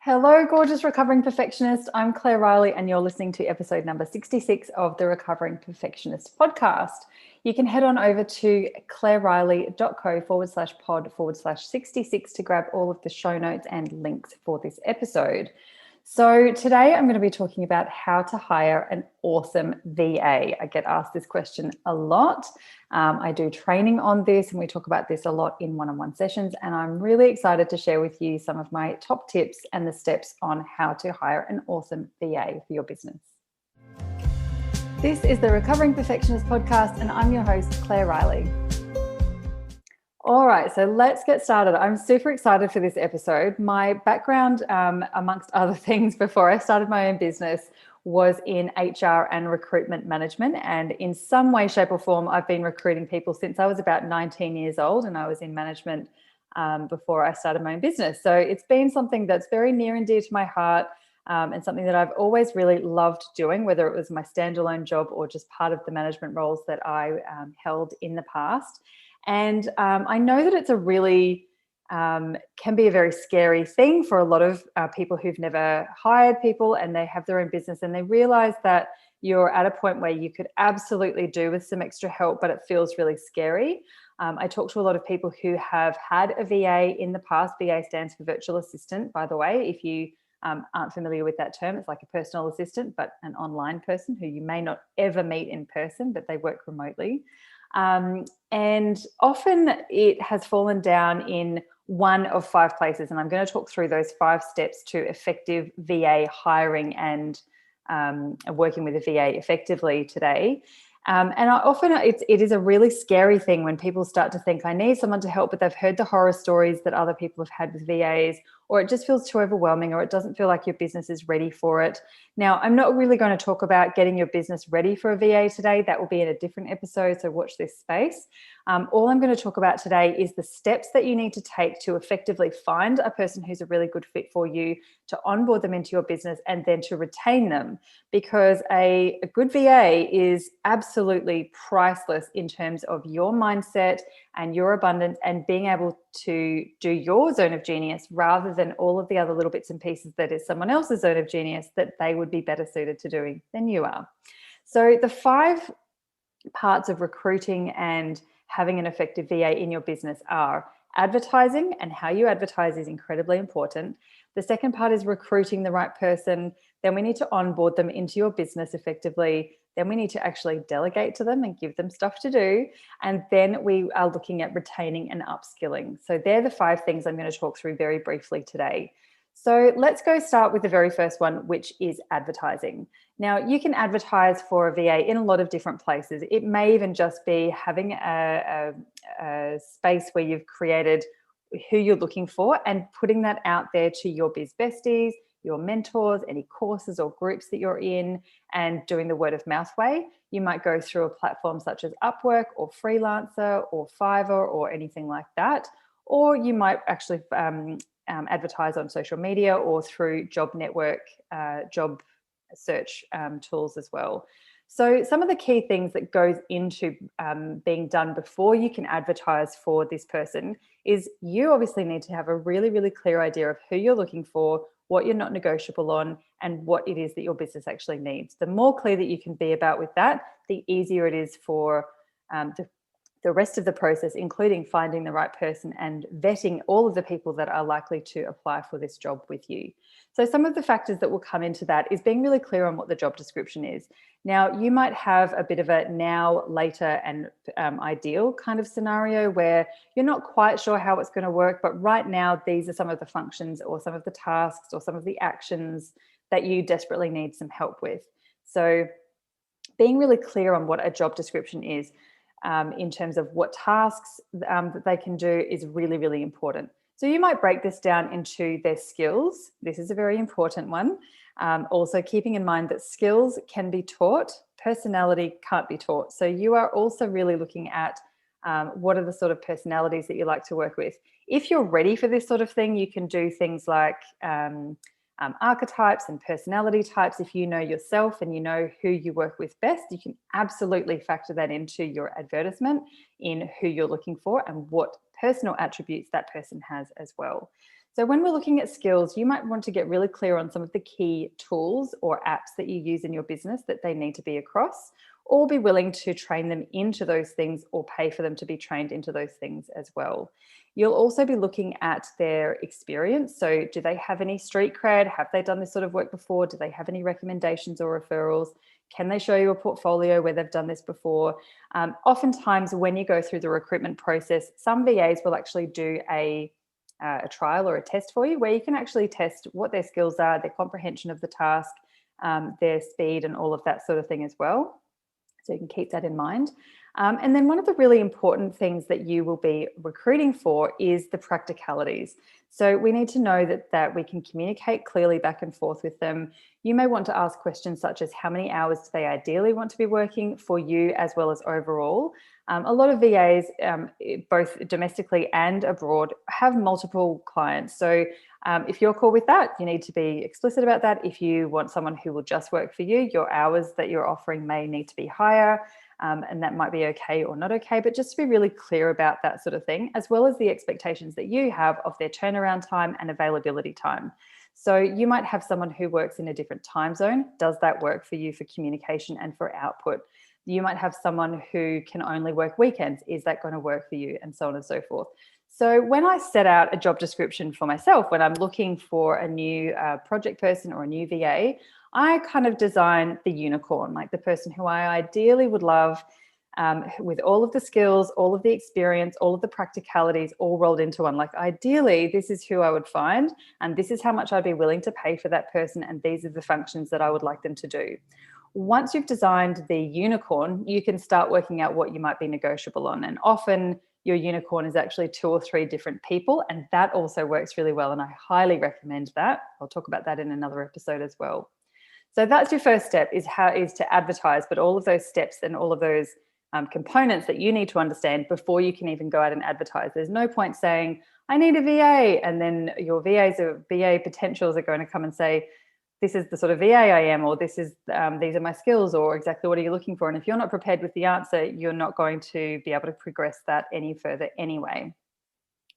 Hello, gorgeous recovering perfectionist. I'm Claire Riley, and you're listening to episode number 66 of the Recovering Perfectionist podcast. You can head on over to claireriley.co/pod/66 to grab all of the show notes and links for this episode. So today I'm going to be talking about how to hire an awesome VA. I get asked this question a lot. I do training on this and we talk about this a lot in one-on-one sessions, and I'm really excited to share with you some of my top tips and the steps on how to hire an awesome VA for your business. This is the Recovering Perfectionist podcast and I'm your host, Claire Riley. All right, so let's get started. I'm super excited for this episode. My background, amongst other things, before I started my own business was in HR and recruitment management. And in some way, shape or form, I've been recruiting people since I was about 19 years old, and I was in management before I started my own business. So it's been something that's very near and dear to my heart, and something that I've always really loved doing, whether it was my standalone job or just part of the management roles that I held in the past. And I know that it's a really can be a very scary thing for a lot of people who've never hired people and they have their own business, and they realize that you're at a point where you could absolutely do with some extra help, but it feels really scary. I talk to a lot of people who have had a VA in the past. VA stands for virtual assistant, by the way. If you aren't familiar with that term, it's like a personal assistant, but an online person who you may not ever meet in person, but they work remotely. And often it has fallen down in one of 5 places. And I'm going to talk through those 5 steps to effective VA hiring and working with a VA effectively today. And it is a really scary thing when people start to think, I need someone to help, but they've heard the horror stories that other people have had with VAs, or it just feels too overwhelming, or it doesn't feel like your business is ready for it. Now, I'm not really going to talk about getting your business ready for a VA today. That will be in a different episode, so watch this space. All I'm going to talk about today is the steps that you need to take to effectively find a person who's a really good fit for you, to onboard them into your business, and then to retain them. Because a good VA is absolutely priceless in terms of your mindset and your abundance and being able to do your zone of genius rather than all of the other little bits and pieces that is someone else's zone of genius that they would be better suited to doing than you are. So the 5 parts of recruiting and having an effective VA in your business are advertising, and how you advertise is incredibly important. The second part is recruiting the right person. Then we need to onboard them into your business effectively. Then we need to actually delegate to them and give them stuff to do. And then we are looking at retaining and upskilling. So they're the 5 things I'm going to talk through very briefly today. So let's go start with the very first one, which is advertising. Now, you can advertise for a VA in a lot of different places. It may even just be having a space where you've created who you're looking for and putting that out there to your biz besties, your mentors, any courses or groups that you're in, and doing the word of mouth way. You might go through a platform such as Upwork or Freelancer or Fiverr or anything like that. Or you might actually advertise on social media or through job network, job search tools as well. So some of the key things that goes into being done before you can advertise for this person is you obviously need to have a really, really clear idea of who you're looking for, what you're not negotiable on, and what it is that your business actually needs. The more clear that you can be about with that, the easier it is for the rest of the process, including finding the right person and vetting all of the people that are likely to apply for this job with you. So some of the factors that will come into that is being really clear on what the job description is. Now, you might have a bit of a now, later, and ideal kind of scenario where you're not quite sure how it's going to work, but right now, these are some of the functions or some of the tasks or some of the actions that you desperately need some help with. So being really clear on what a job description is, in terms of what tasks that they can do is really, really important. So you might break this down into their skills. This is a very important one. Also keeping in mind that skills can be taught, personality can't be taught. So you are also really looking at what are the sort of personalities that you like to work with. If you're ready for this sort of thing, you can do things like archetypes and personality types. If you know yourself and you know who you work with best, you can absolutely factor that into your advertisement in who you're looking for and what personal attributes that person has as well. So when we're looking at skills, you might want to get really clear on some of the key tools or apps that you use in your business that they need to be across, or be willing to train them into those things or pay for them to be trained into those things as well. You'll also be looking at their experience. So do they have any street cred? Have they done this sort of work before? Do they have any recommendations or referrals? Can they show you a portfolio where they've done this before? Oftentimes when you go through the recruitment process, some VAs will actually do a trial or a test for you where you can actually test what their skills are, their comprehension of the task, their speed and all of that sort of thing as well. So you can keep that in mind. And then one of the really important things that you will be recruiting for is the practicalities. So we need to know that we can communicate clearly back and forth with them. You may want to ask questions such as how many hours do they ideally want to be working for you as well as overall. A lot of VAs, both domestically and abroad, have multiple clients. So if you're cool with that, you need to be explicit about that. If you want someone who will just work for you, your hours that you're offering may need to be higher, and that might be okay or not okay, but just to be really clear about that sort of thing, as well as the expectations that you have of their turnaround time and availability time. So you might have someone who works in a different time zone. Does that work for you for communication and for output? You might have someone who can only work weekends. Is that going to work for you? And so on and so forth. So when I set out a job description for myself, when I'm looking for a new project person or a new VA, I kind of design the unicorn, like the person who I ideally would love, with all of the skills, all of the experience, all of the practicalities all rolled into one. Like ideally, this is who I would find, and this is how much I'd be willing to pay for that person, and these are the functions that I would like them to do. Once you've designed the unicorn, you can start working out what you might be negotiable on. And often your unicorn is actually 2 or 3 different people, and that also works really well. And I highly recommend that. I'll talk about that in another episode as well. So that's your first step, is to advertise, but all of those steps and all of those components that you need to understand before you can even go out and advertise. There's no point saying, I need a VA, and then your VA potentials are going to come and say, this is the sort of VA I am, or this is these are my skills, or exactly what are you looking for? And if you're not prepared with the answer, you're not going to be able to progress that any further anyway.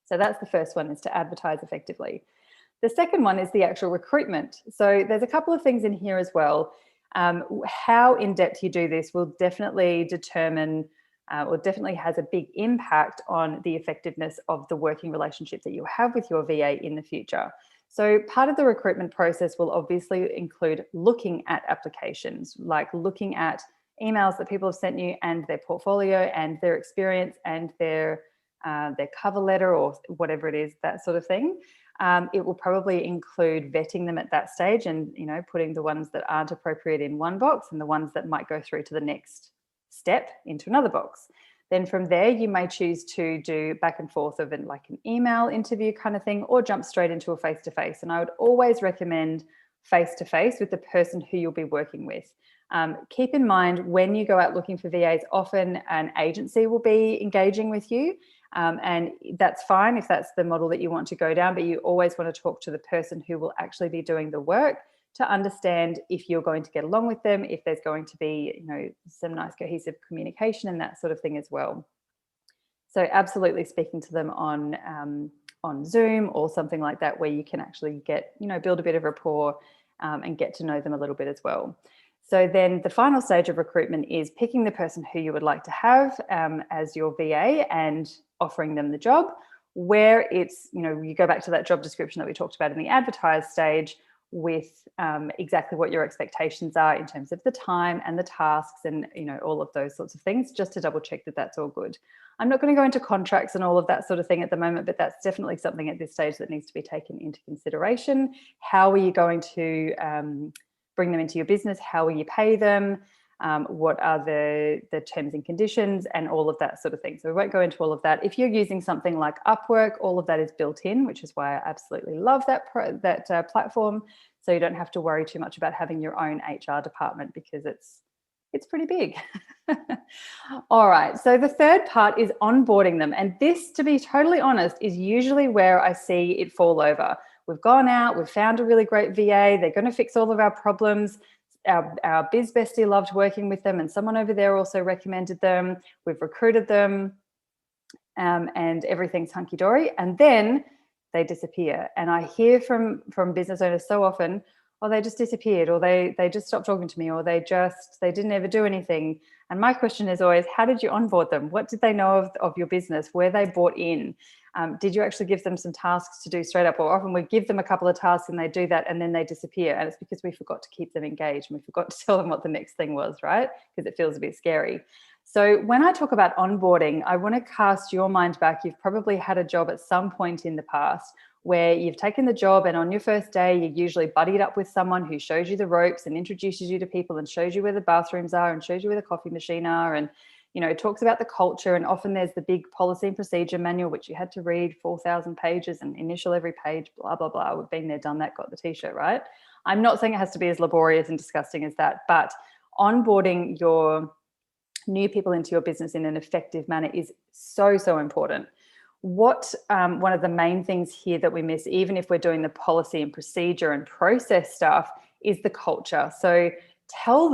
So that's the first one, is to advertise effectively. The second one is the actual recruitment. So there's a couple of things in here as well. How in-depth you do this will definitely determine or definitely has a big impact on the effectiveness of the working relationship that you have with your VA in the future. So part of the recruitment process will obviously include looking at applications, like looking at emails that people have sent you and their portfolio and their experience and their cover letter or whatever it is, that sort of thing. It will probably include vetting them at that stage and, putting the ones that aren't appropriate in one box and the ones that might go through to the next step into another box. Then from there, you may choose to do back and forth of an email interview kind of thing, or jump straight into a face-to-face. And I would always recommend face-to-face with the person who you'll be working with. Keep in mind, when you go out looking for VAs, often an agency will be engaging with you. And that's fine if that's the model that you want to go down, but you always want to talk to the person who will actually be doing the work to understand if you're going to get along with them, if there's going to be, some nice cohesive communication and that sort of thing as well. So absolutely speaking to them on Zoom or something like that, where you can actually get, build a bit of rapport and get to know them a little bit as well. So then the final stage of recruitment is picking the person who you would like to have as your VA and offering them the job, where it's, you go back to that job description that we talked about in the advertise stage with exactly what your expectations are in terms of the time and the tasks and, all of those sorts of things, just to double check that that's all good. I'm not going to go into contracts and all of that sort of thing at the moment, but that's definitely something at this stage that needs to be taken into consideration. How are you going to bring them into your business? How will you pay them? What are the terms and conditions and all of that sort of thing. So we won't go into all of that. If you're using something like Upwork, all of that is built in, which is why I absolutely love that platform. So you don't have to worry too much about having your own HR department, because it's pretty big. All right. So the third part is onboarding them. And this, to be totally honest, is usually where I see it fall over. We've gone out, we've found a really great VA. They're going to fix all of our problems. Our biz bestie loved working with them, and someone over there also recommended them. We've recruited them, and everything's hunky-dory. And then they disappear. And I hear from business owners so often, oh, they just disappeared, or they just stopped talking to me, or they didn't ever do anything. And my question is always, how did you onboard them? What did they know of your business? Were they bought in? Did you actually give them some tasks to do straight up? Or often we give them a couple of tasks and they do that and then they disappear. And it's because we forgot to keep them engaged and we forgot to tell them what the next thing was, right? Because it feels a bit scary. So when I talk about onboarding, I want to cast your mind back. You've probably had a job at some point in the past where you've taken the job, and on your first day, you usually buddied up with someone who shows you the ropes and introduces you to people and shows you where the bathrooms are and shows you where the coffee machine are, and talks about the culture. And often there's the big policy and procedure manual, which you had to read 4,000 pages and initial every page, blah, blah, blah. We've been there, done that, got the t-shirt, right? I'm not saying it has to be as laborious and disgusting as that, but onboarding your new people into your business in an effective manner is so, so important. What one of the main things here that we miss, even if we're doing the policy and procedure and process stuff, is the culture. So tell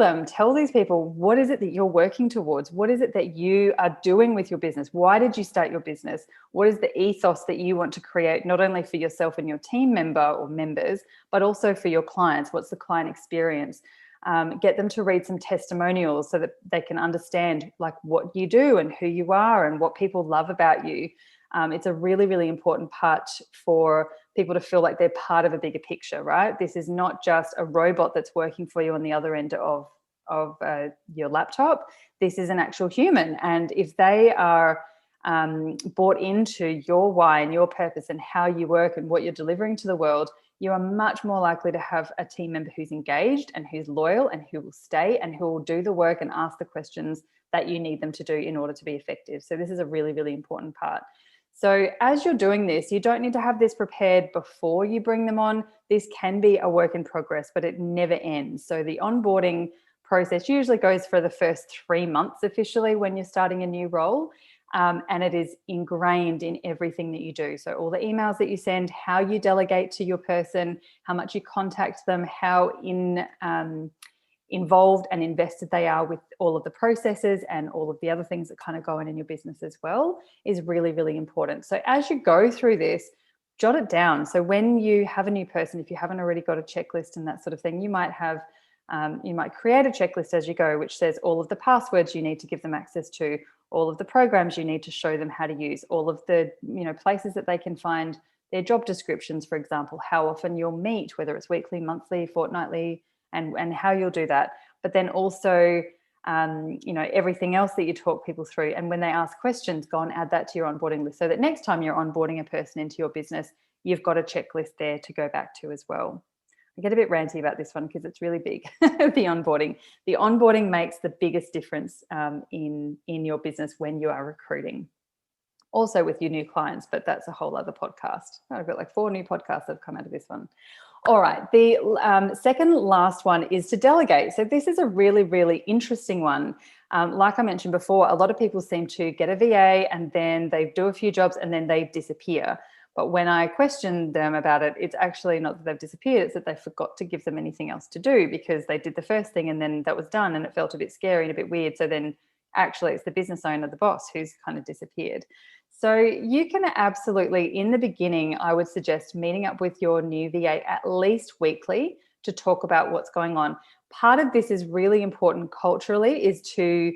these people, what is it that you're working towards? What is it that you are doing with your business? Why did you start your business? What is the ethos that you want to create, not only for yourself and your team member or members, but also for your clients? What's the client experience? Get them to read some testimonials so that they can understand like what you do and who you are and what people love about you. It's a really, really important part for people to feel like they're part of a bigger picture, right? This is not just a robot that's working for you on the other end of your laptop. This is an actual human. And if they are bought into your why and your purpose and how you work and what you're delivering to the world, you are much more likely to have a team member who's engaged and who's loyal and who will stay and who will do the work and ask the questions that you need them to do in order to be effective. So this is a really, really important part. So as you're doing this, you don't need to have this prepared before you bring them on. This can be a work in progress, but it never ends. So the onboarding process usually goes for the first 3 months officially when you're starting a new role. And it is ingrained in everything that you do. So all the emails that you send, how you delegate to your person, how much you contact them, how involved and invested they are with all of the processes and all of the other things that kind of go in your business as well is really, really important. So as you go through this, jot it down. So when you have a new person, if you haven't already got a checklist and that sort of thing, you might create a checklist as you go, which says all of the passwords you need to give them access to, all of the programs you need to show them how to use, all of the places that they can find their job descriptions, for example, how often you'll meet, whether it's weekly, monthly, fortnightly, and how you'll do that. But then also, everything else that you talk people through. And when they ask questions, go and add that to your onboarding list so that next time you're onboarding a person into your business, you've got a checklist there to go back to as well. I get a bit ranty about this one because it's really big, the onboarding. The onboarding makes the biggest difference in your business when you are recruiting. Also with your new clients, but that's a whole other podcast. I've got like 4 new podcasts that have come out of this one. All right, the second last one is to delegate. So this is a really, really interesting one. Like I mentioned before, a lot of people seem to get a VA and then they do a few jobs and then they disappear. But when I questioned them about it, it's actually not that they've disappeared, it's that they forgot to give them anything else to do because they did the first thing and then that was done and it felt a bit scary and a bit weird. So then actually it's the business owner, the boss, who's kind of disappeared. So you can absolutely, in the beginning, I would suggest meeting up with your new VA at least weekly to talk about what's going on. Part of this is really important culturally, is to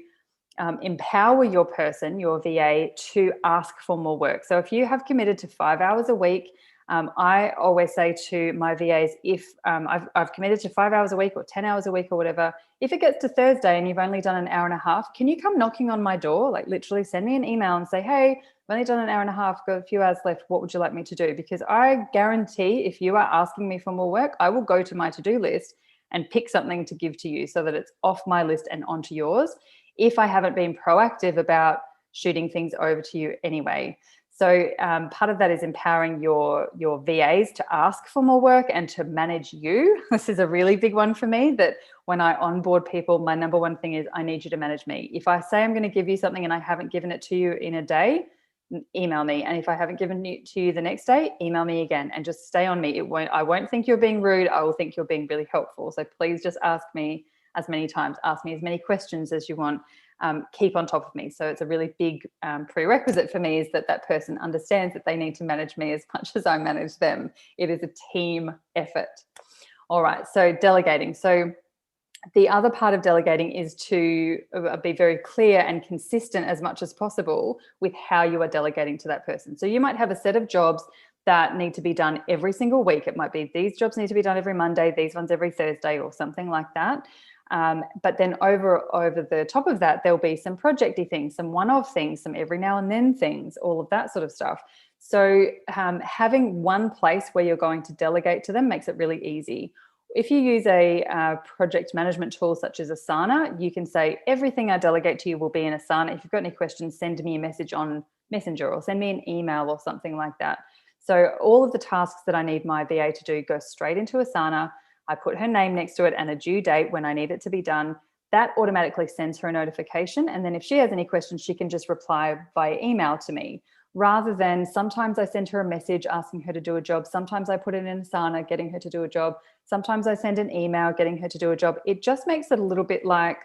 empower your person, your VA, to ask for more work. So if you have committed to 5 hours a week, I always say to my VAs, if I've committed to 5 hours a week or 10 hours a week or whatever, if it gets to Thursday and you've only done an hour and a half, can you come knocking on my door? Like literally send me an email and say, hey, I've only done an hour and a half, got a few hours left. What would you like me to do? Because I guarantee if you are asking me for more work, I will go to my to-do list and pick something to give to you so that it's off my list and onto yours, if I haven't been proactive about shooting things over to you anyway. So part of that is empowering your VAs to ask for more work and to manage you. This is a really big one for me, that when I onboard people, my number one thing is I need you to manage me. If I say I'm going to give you something and I haven't given it to you in a day, email me. And if I haven't given it to you the next day, email me again and just stay on me. I won't think you're being rude. I will think you're being really helpful. So please just ask me as many times, ask me as many questions as you want. keep on top of me. So it's a really big prerequisite for me is that that person understands that they need to manage me as much as I manage them. It is a team effort. All right, so delegating. So the other part of delegating is to be very clear and consistent as much as possible with how you are delegating to that person. So you might have a set of jobs that need to be done every single week. It might be these jobs need to be done every Monday, these ones every Thursday or something like that. But then over the top of that, there'll be some projecty things, some one-off things, some every now and then things, all of that sort of stuff. So having one place where you're going to delegate to them makes it really easy. If you use a project management tool such as Asana, you can say everything I delegate to you will be in Asana. If you've got any questions, send me a message on Messenger or send me an email or something like that. So all of the tasks that I need my VA to do go straight into Asana. I put her name next to it and a due date when I need it to be done. That automatically sends her a notification. And then if she has any questions, she can just reply via email to me. Rather than sometimes I send her a message asking her to do a job. Sometimes I put it in Asana, getting her to do a job. Sometimes I send an email getting her to do a job. It just makes it a little bit like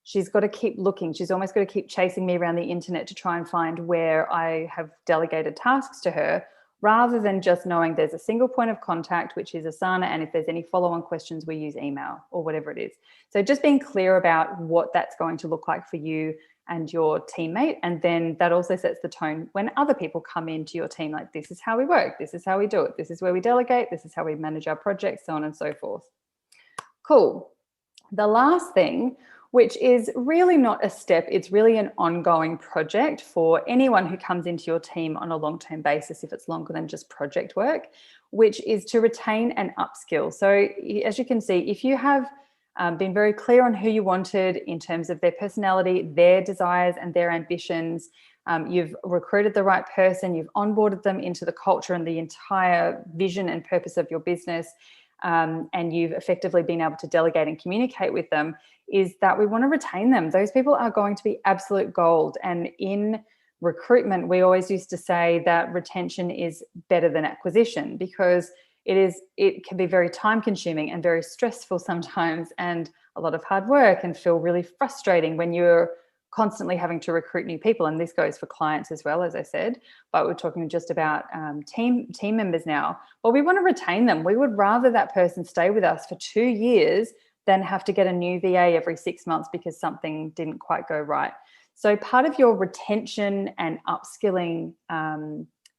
she's got to keep looking. She's almost got to keep chasing me around the internet to try and find where I have delegated tasks to her, rather than just knowing there's a single point of contact, which is Asana. And if there's any follow-on questions, we use email or whatever it is. So just being clear about what that's going to look like for you and your teammate. And then that also sets the tone when other people come into your team, like, this is how we work, this is how we do it, this is where we delegate, this is how we manage our projects, so on and so forth. Cool. The last thing, which is really not a step, it's really an ongoing project for anyone who comes into your team on a long-term basis, if it's longer than just project work, which is to retain and upskill. So as you can see, if you have been very clear on who you wanted in terms of their personality, their desires and their ambitions, you've recruited the right person, you've onboarded them into the culture and the entire vision and purpose of your business, and you've effectively been able to delegate and communicate with them, is that we want to retain them. Those people are going to be absolute gold. And in recruitment, we always used to say that retention is better than acquisition, because it can be very time consuming and very stressful sometimes, and a lot of hard work, and feel really frustrating when you're constantly having to recruit new people. And this goes for clients as well, as I said, but we're talking just about team members now. Well, we want to retain them. We would rather that person stay with us for 2 years than have to get a new VA every 6 months because something didn't quite go right. So part of your retention and upskilling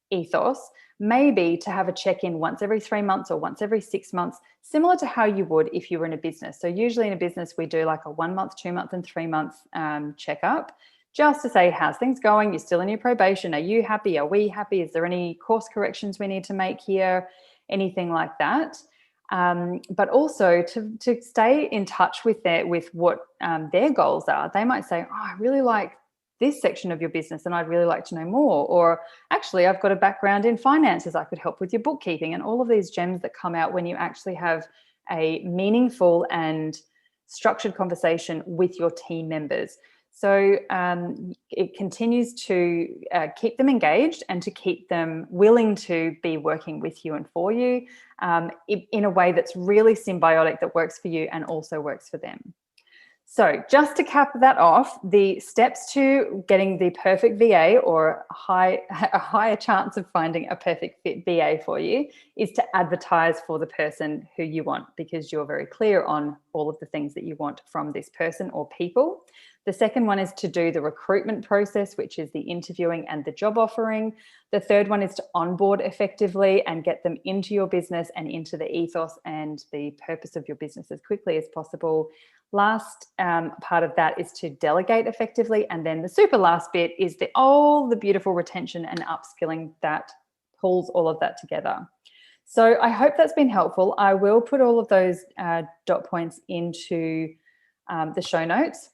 ethos may be to have a check-in once every 3 months or once every 6 months, similar to how you would if you were in a business. So usually in a business, we do like a 1 month, 2 month and 3 month checkup, just to say, how's things going? You're still in your probation. Are you happy? Are we happy? Is there any course corrections we need to make here? Anything like that. But also to stay in touch with what their goals are. They might say, oh, I really like this section of your business and I'd really like to know more. Or actually, I've got a background in finances, I could help with your bookkeeping, and all of these gems that come out when you actually have a meaningful and structured conversation with your team members. So it continues to keep them engaged and to keep them willing to be working with you and for you in a way that's really symbiotic, that works for you and also works for them. So just to cap that off, the steps to getting the perfect VA, or a higher chance of finding a perfect fit VA for you, is to advertise for the person who you want, because you're very clear on all of the things that you want from this person or people. The second one is to do the recruitment process, which is the interviewing and the job offering. The third one is to onboard effectively and get them into your business and into the ethos and the purpose of your business as quickly as possible. Last part of that is to delegate effectively. And then the super last bit is all the beautiful retention and upskilling that pulls all of that together. So I hope that's been helpful. I will put all of those dot points into the show notes,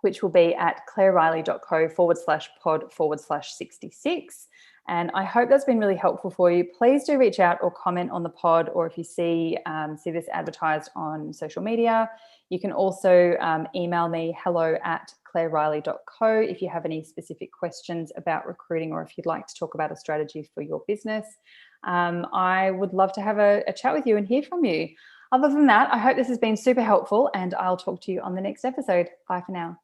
which will be at claireriley.co/pod/66. And I hope that's been really helpful for you. Please do reach out or comment on the pod, or if you see this advertised on social media. You can also email me, hello@claireriley.co, if you have any specific questions about recruiting, or if you'd like to talk about a strategy for your business. I would love to have a chat with you and hear from you. Other than that, I hope this has been super helpful, and I'll talk to you on the next episode. Bye for now.